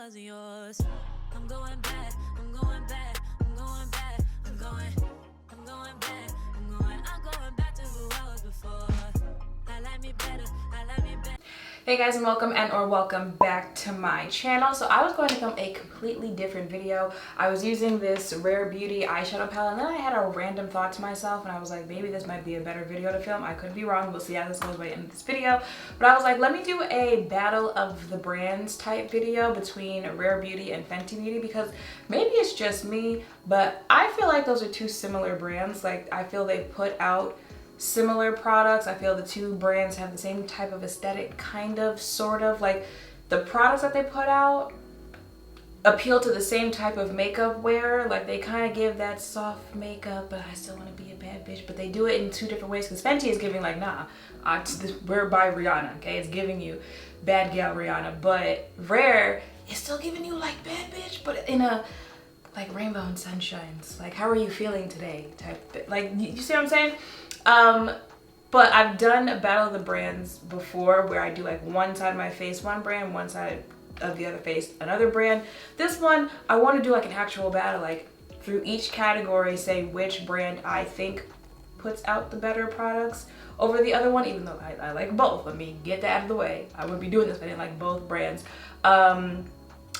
wasn't yours. I'm going back, I'm going back, I'm going back, I'm going back, I'm going back to who I was before. I like me better, I like me better. Hey guys, and welcome back to my channel. So I was going to film a completely different video. I was using this Rare Beauty eyeshadow palette, and then I had a random thought to myself, and I was like, maybe this might be a better video to film. I could be wrong. We'll see how this goes by the end of this video. But I was like, let me do a battle of the brands type video between Rare Beauty and Fenty Beauty, because maybe it's just me, but I feel like those are two similar brands. Like, I feel they put out similar products. I feel the two brands have the same type of aesthetic, kind of, sort of. Like, the products that they put out appeal to the same type of makeup wear. Like, they kind of give that soft makeup, but I still want to be a bad bitch. But they do it in two different ways, because Fenty is giving like, nah, we're by Rihanna, okay? It's giving you bad gal Rihanna. But Rare is still giving you like bad bitch, but in a like rainbow and sunshines. Like, how are you feeling today type. Like, you see what I'm saying? But I've done a battle of the brands before where I do like one side of my face one brand, one side of the other face another brand. This one I want to do like an actual battle, like through each category, say which brand I think puts out the better products over the other one, even though I like both. Let me get that out of the way. I wouldn't be doing this if I didn't like both brands.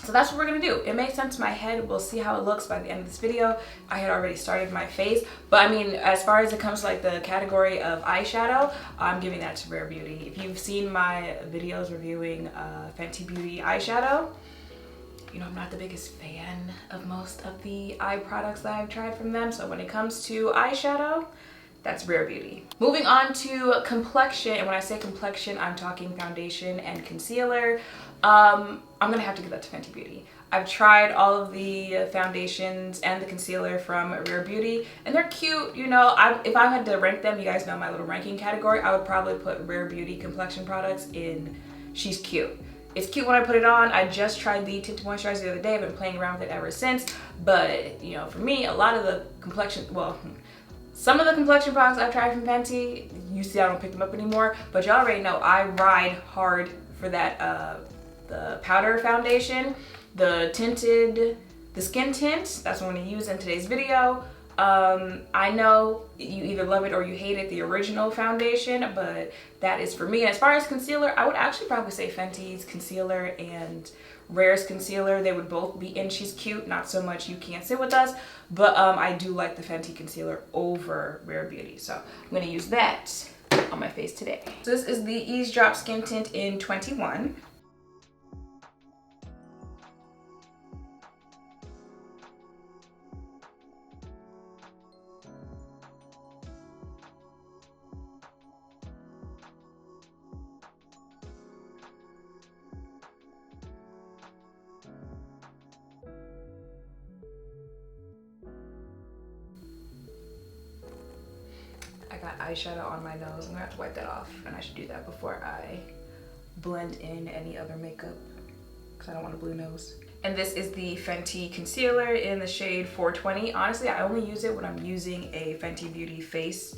So that's what we're gonna do. It makes sense in my head. We'll see how it looks by the end of this video. I had already started my face, but I mean, as far as it comes to like the category of eyeshadow, I'm giving that to Rare Beauty. If you've seen my videos reviewing Fenty Beauty eyeshadow, you know I'm not the biggest fan of most of the eye products that I've tried from them. So when it comes to eyeshadow, that's Rare Beauty. Moving on to complexion, and when I say complexion, I'm talking foundation and concealer. I'm gonna have to give that to Fenty Beauty. I've tried all of the foundations and the concealer from Rare Beauty, and they're cute. You know, if I had to rank them, you guys know my little ranking category, I would probably put Rare Beauty complexion products in she's cute. It's cute when I put it on. I just tried the Tint moisturizer the other day. I've been playing around with it ever since. But, you know, for me, a lot of the complexion, well, some of the complexion products I've tried from Fenty, you see I don't pick them up anymore, but y'all already know I ride hard for that, the powder foundation, the skin tint. That's what I'm gonna use in today's video. I know you either love it or you hate it, the original foundation, but that is for me. As far as concealer, I would actually probably say Fenty's concealer and Rare's concealer, they would both be in she's cute, not so much you can't sit with us, but I do like the Fenty concealer over Rare Beauty, so I'm gonna use that on my face today. So this is the Eavesdrop Skin Tint in 21. I got eyeshadow on my nose. I'm gonna have to wipe that off, and I should do that before I blend in any other makeup, because I don't want a blue nose. And this is the Fenty concealer in the shade 420. Honestly, I only use it when I'm using a Fenty Beauty face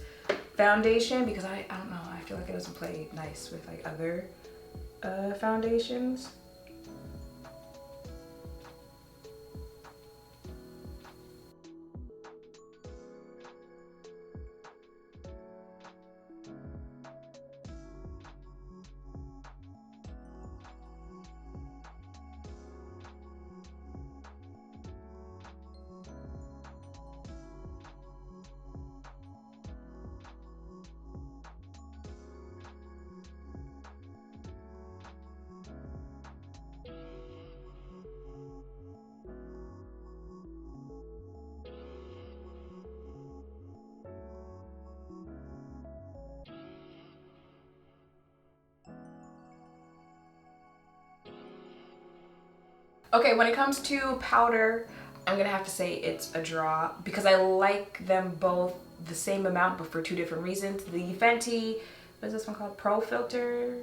foundation, because I don't know, I feel like it doesn't play nice with like other foundations. Okay, when it comes to powder, I'm gonna have to say it's a draw, because I like them both the same amount, but for two different reasons. The Fenty, what is this one called? Pro Filt'r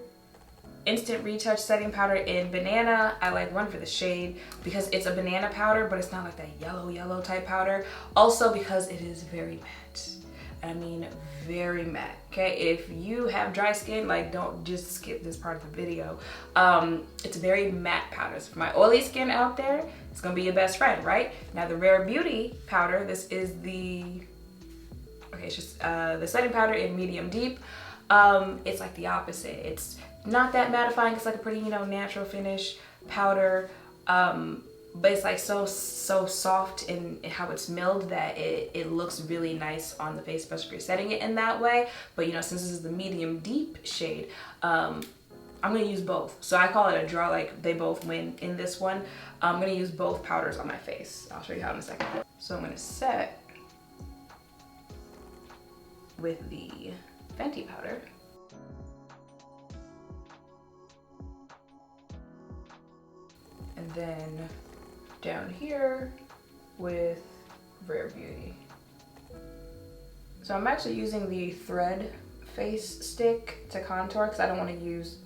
Instant Retouch Setting Powder in Banana. I like one for the shade because it's a banana powder, but it's not like that yellow type powder. Also because it is very matte. I mean very matte. Okay, if you have dry skin, like don't just skip this part of the video. It's a very matte powder. So for my oily skin out there, it's gonna be your best friend, right? Now the Rare Beauty powder, this is the, okay, it's just the setting powder in medium deep. It's like the opposite. It's not that mattifying. It's like a pretty, you know, natural finish powder. But it's like so soft in how it's milled that it looks really nice on the face, especially if you're setting it in that way. But you know, since this is the medium deep shade, I'm gonna use both. So I call it a draw, like they both win in this one. I'm gonna use both powders on my face. I'll show you how in a second. So I'm gonna set with the Fenty powder. And then down here with Rare Beauty. So I'm actually using the Thread face stick to contour because I don't want to use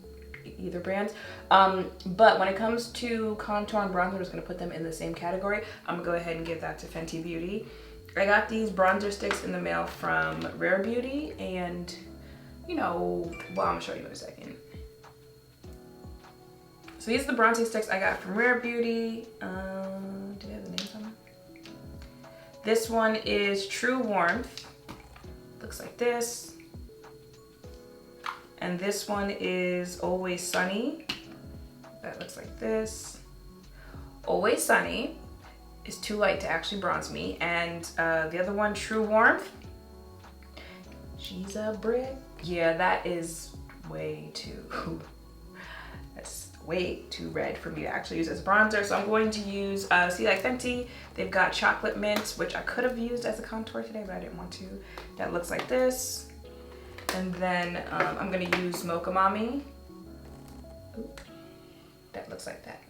either brands. But when it comes to contour and bronzer, I'm just going to put them in the same category. I'm going to go ahead and give that to Fenty Beauty. I got these bronzer sticks in the mail from Rare Beauty, and you know, well, I'm going to show you in a second. So these are the bronzing sticks I got from Rare Beauty. Do they have the names on them? This one is True Warmth. Looks like this. And this one is Always Sunny. That looks like this. Always Sunny is too light to actually bronze me. And the other one, True Warmth. She's a brick. Yeah, that is way too... that's way too red for me to actually use as bronzer. So I'm going to use, see, like Fenty, they've got Chocolate Mint, which I could have used as a contour today, but I didn't want to. That looks like this. And then I'm gonna use Mocha Mami. Ooh, that looks like that.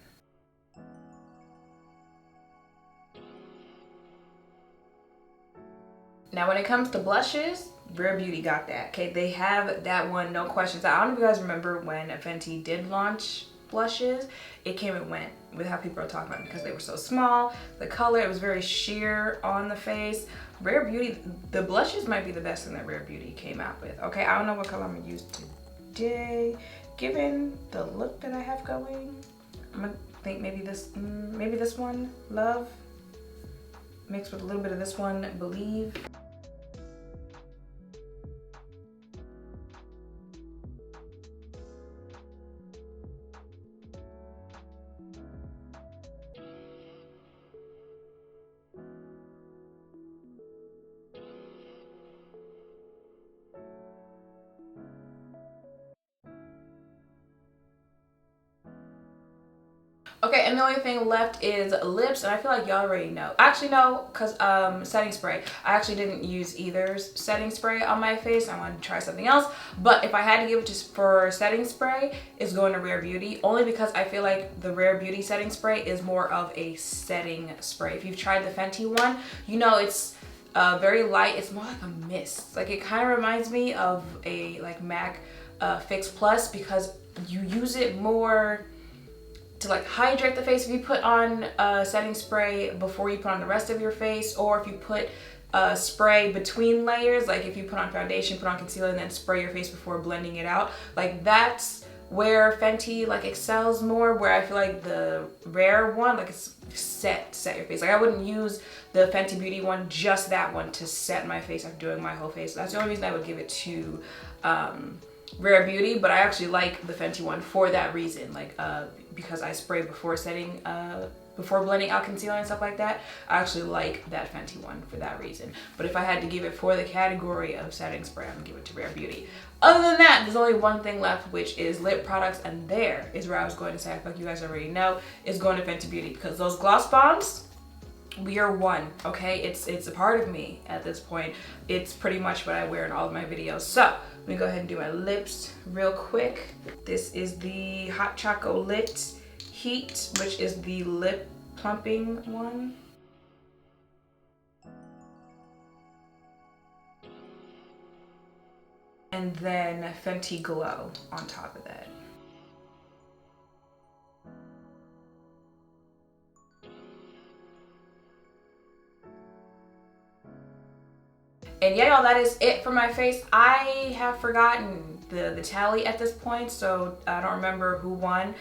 Now when it comes to blushes, Rare Beauty got that, okay? They have that one, no questions. I don't know if you guys remember when Fenty did launch blushes, it came and went with how people are talking about it because they were so small. The color, it was very sheer on the face. Rare Beauty, the blushes might be the best thing that Rare Beauty came out with, okay? I don't know what color I'm gonna use today. Given the look that I have going, I'm gonna think maybe this one, Love, mixed with a little bit of this one, Believe. Okay, and the only thing left is lips, and I feel like y'all already know. Actually, no, because setting spray. I actually didn't use either's setting spray on my face. I wanted to try something else. But if I had to give it just for setting spray, it's going to Rare Beauty. Only because I feel like the Rare Beauty setting spray is more of a setting spray. If you've tried the Fenty one, you know it's very light. It's more like a mist. Like it kind of reminds me of a like MAC Fix Plus because you use it more to like hydrate the face. If you put on setting spray before you put on the rest of your face, or if you put spray between layers, like if you put on foundation, put on concealer, and then spray your face before blending it out, like that's where Fenty like excels more, where I feel like the Rare one, like it's set your face. Like I wouldn't use the Fenty Beauty one, just that one, to set my face after doing my whole face. So that's the only reason I would give it to Rare Beauty, but I actually like the Fenty one for that reason, like because I spray before setting, before blending out concealer and stuff like that. I actually like that Fenty one for that reason. But if I had to give it for the category of setting spray, I'm gonna give it to Rare Beauty. Other than that, there's only one thing left, which is lip products, and there is where I was going to say, I feel like you guys already know, is going to Fenty Beauty, because those gloss bombs, we are one, okay? It's a part of me at this point. It's pretty much what I wear in all of my videos. So let me go ahead and do my lips real quick. This is the Hot Choco Lit Heat, which is the lip plumping one. And then Fenty Glow on top of that. And yeah, y'all, that is it for my face. I have forgotten the tally at this point, so I don't remember who won.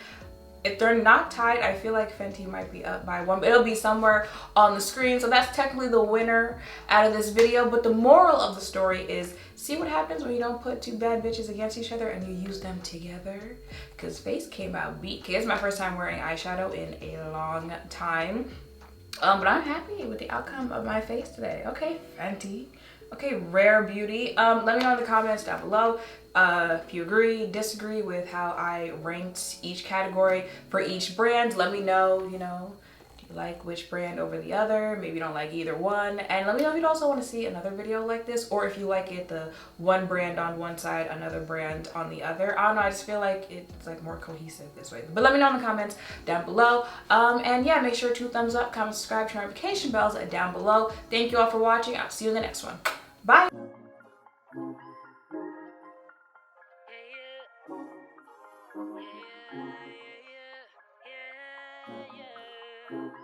If they're not tied, I feel like Fenty might be up by one, but it'll be somewhere on the screen. So that's technically the winner out of this video. But the moral of the story is, see what happens when you don't put two bad bitches against each other and you use them together? Because face came out beat. Okay, it's my first time wearing eyeshadow in a long time. But I'm happy with the outcome of my face today. Okay, Fenty. Okay, Rare Beauty. Let me know in the comments down below if you agree, disagree with how I ranked each category for each brand. Let me know, you know, do you like which brand over the other? Maybe you don't like either one. And let me know if you'd also want to see another video like this, or if you like it the one brand on one side, another brand on the other. I don't know, I just feel like it's like more cohesive this way. But let me know in the comments down below. And yeah, make sure to thumbs up, comment, subscribe, turn notification bells down below. Thank you all for watching. I'll see you in the next one. Bye. Yeah, yeah, yeah, yeah, yeah.